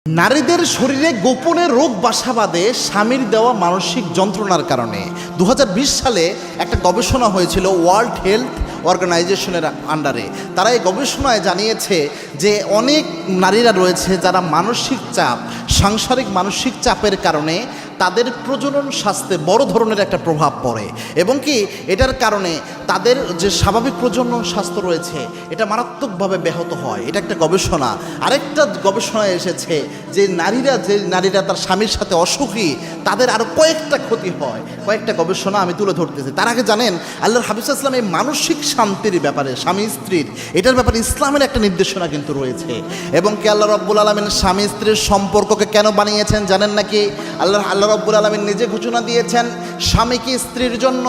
নারীদের শরীরে গোপনে রোগ বাসা বাঁধে স্বামীর দেওয়া মানসিক যন্ত্রণার কারণে 2020 সালে একটা গবেষণা হয়েছিল ওয়ার্ল্ড হেলথ অর্গানাইজেশনের আন্ডারে। তারা এই গবেষণায় জানিয়েছে যে অনেক নারীরা রয়েছে যারা মানসিক চাপ, সাংসারিক মানসিক চাপের কারণে তাদের প্রজনন স্বাস্থ্যে বড় ধরনের একটা প্রভাব পড়ে এবং কি এটার কারণে তাদের যে স্বাভাবিক প্রজনন স্বাস্থ্য রয়েছে এটা মারাত্মকভাবে ব্যাহত হয়। এটা একটা গবেষণা। আরেকটা গবেষণায় এসেছে যে নারীরা তার স্বামীর সাথে অসুখী তাদের আরও কয়েকটা ক্ষতি হয়। কয়েকটা গবেষণা আমি তুলে ধরতেছি। তার আগে জানেন আল্লাহর হাবিব সাল্লাল্লাহু আলাইহি ওয়াসাল্লাম এই মানসিক শান্তির ব্যাপারে, স্বামী স্ত্রীর এটার ব্যাপারে ইসলামের একটা নির্দেশনা কিন্তু রয়েছে এবং কি আল্লাহ রাব্বুল আলামিন স্বামী স্ত্রীর সম্পর্ককে কেন বানিয়েছেন জানেন নাকি? আল্লাহ রাব্বুল আলামিন নিজে ঘোষণা দিয়েছেন স্বামীকে স্ত্রীর জন্য,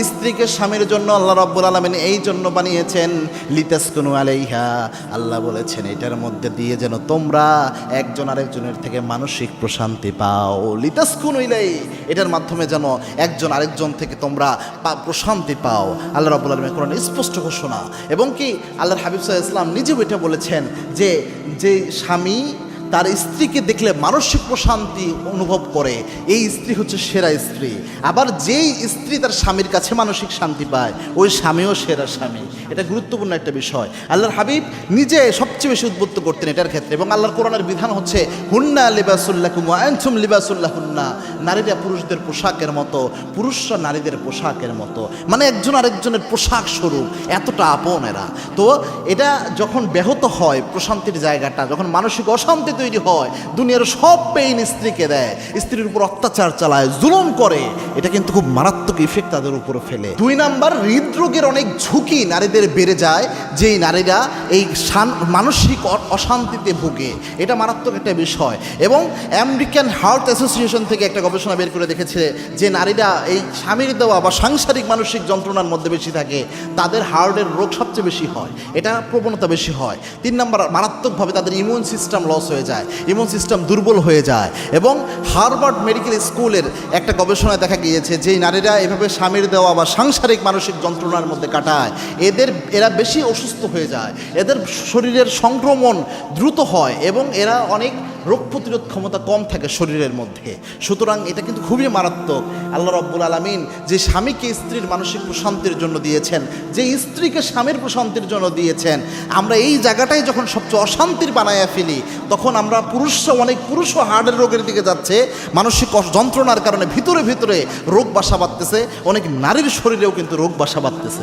স্ত্রীকে স্বামীর জন্য আল্লাহ রাব্বুল আলামিন এই জন্য বানিয়েছেন লিতাসকুনু আলাইহা। আল্লাহ বলেছেন এটার মধ্যে দিয়ে যেন তোমরা একজন আরেকজনের থেকে মানসিক প্রশান্তি পাও। লিতাসকুনু ইলাই, এটার মাধ্যমে যেন একজন আরেকজন থেকে তোমরা প্রশান্তি পাও। আল্লাহ রাব্বুল আলামিন কোরআনে স্পষ্ট ঘোষণা এবং কি আল্লাহর হাবিব সাল্লাল্লাহু আলাইহি ওয়াসাল্লাম নিজেও এটা বলেছেন যে স্বামী তার স্ত্রীকে দেখলে মানসিক প্রশান্তি অনুভব করে এই স্ত্রী হচ্ছে সেরা স্ত্রী। আবার যেই স্ত্রী তার স্বামীর কাছে মানসিক শান্তি পায় ওই স্বামীও সেরা স্বামী। এটা গুরুত্বপূর্ণ একটা বিষয়। আল্লাহর হাবিব নিজে সবচেয়ে বেশি উদ্বুদ্ধ করতেন এটার ক্ষেত্রে এবং আল্লাহর কোরআনের বিধান হচ্ছে হুন্না লিবাসুল্লাকুম ওয়া আনতুম লিবাসুল্লাহুন্না। নারীরা পুরুষদের পোশাকের মতো, পুরুষরা নারীদের পোশাকের মতো, মানে একজন আরেকজনের পোশাক স্বরূপ, এতটা আপন এরা। তো এটা যখন ব্যাহত হয় প্রশান্তির জায়গাটা, যখন মানসিক অশান্তি তৈরি হয়, দুনিয়ার সব পেইন স্ত্রীকে দেয়, স্ত্রীর উপর অত্যাচার চালায়, জুলুম করে, এটা কিন্তু খুব মারাত্মক ইফেক্ট তাদের উপরে ফেলে। 2 নাম্বার, হৃদরোগের অনেক ঝুঁকি নারীদের বেড়ে যায় যেই নারীরা এই মানসিক অশান্তিতে ভুগে। এটা মারাত্মক একটা বিষয় এবং আমেরিকান হার্ট অ্যাসোসিয়েশন থেকে একটা গবেষণা বের করে দেখেছে যে নারীরা এই স্বামীর দেওয়া বা সাংসারিক মানসিক যন্ত্রণার মধ্যে বেশি থাকে তাদের হার্টের রোগ সবচেয়ে বেশি হয়, এটা প্রবণতা বেশি হয়। 3 নাম্বার, মারাত্মকভাবে তাদের ইমিউন সিস্টেম লস হয়ে যায়, ইমিউন সিস্টেম দুর্বল হয়ে যায় এবং হার্ভার্ড মেডিকেল স্কুলের একটা গবেষণায় দেখা গিয়েছে যে নারীরা এভাবে স্বামীর দেওয়া বা সাংসারিক মানসিক যন্ত্রণার মধ্যে কাটায় এরা বেশি অসুস্থ হয়ে যায়, এদের শরীরের সংক্রমণ দ্রুত হয় এবং এরা অনেক রোগ প্রতিরোধ ক্ষমতা কম থাকে শরীরের মধ্যে। সুতরাং এটা কিন্তু খুবই মারাত্মক। আল্লাহ রাব্বুল আলামিন যে স্বামীকে স্ত্রীর মানসিক প্রশান্তির জন্য দিয়েছেন, যে স্ত্রীকে স্বামীর প্রশান্তির জন্য দিয়েছেন, আমরা এই জায়গাটাই যখন সবচেয়ে অশান্তির বানায়া ফেলি তখন আমরা অনেক পুরুষও হার্টের রোগের দিকে যাচ্ছে, মানসিক যন্ত্রণার কারণে ভিতরে ভিতরে রোগ বাসা বাঁধতেছে, অনেক নারীর শরীরেও কিন্তু রোগ বাসা বাঁধতেছে।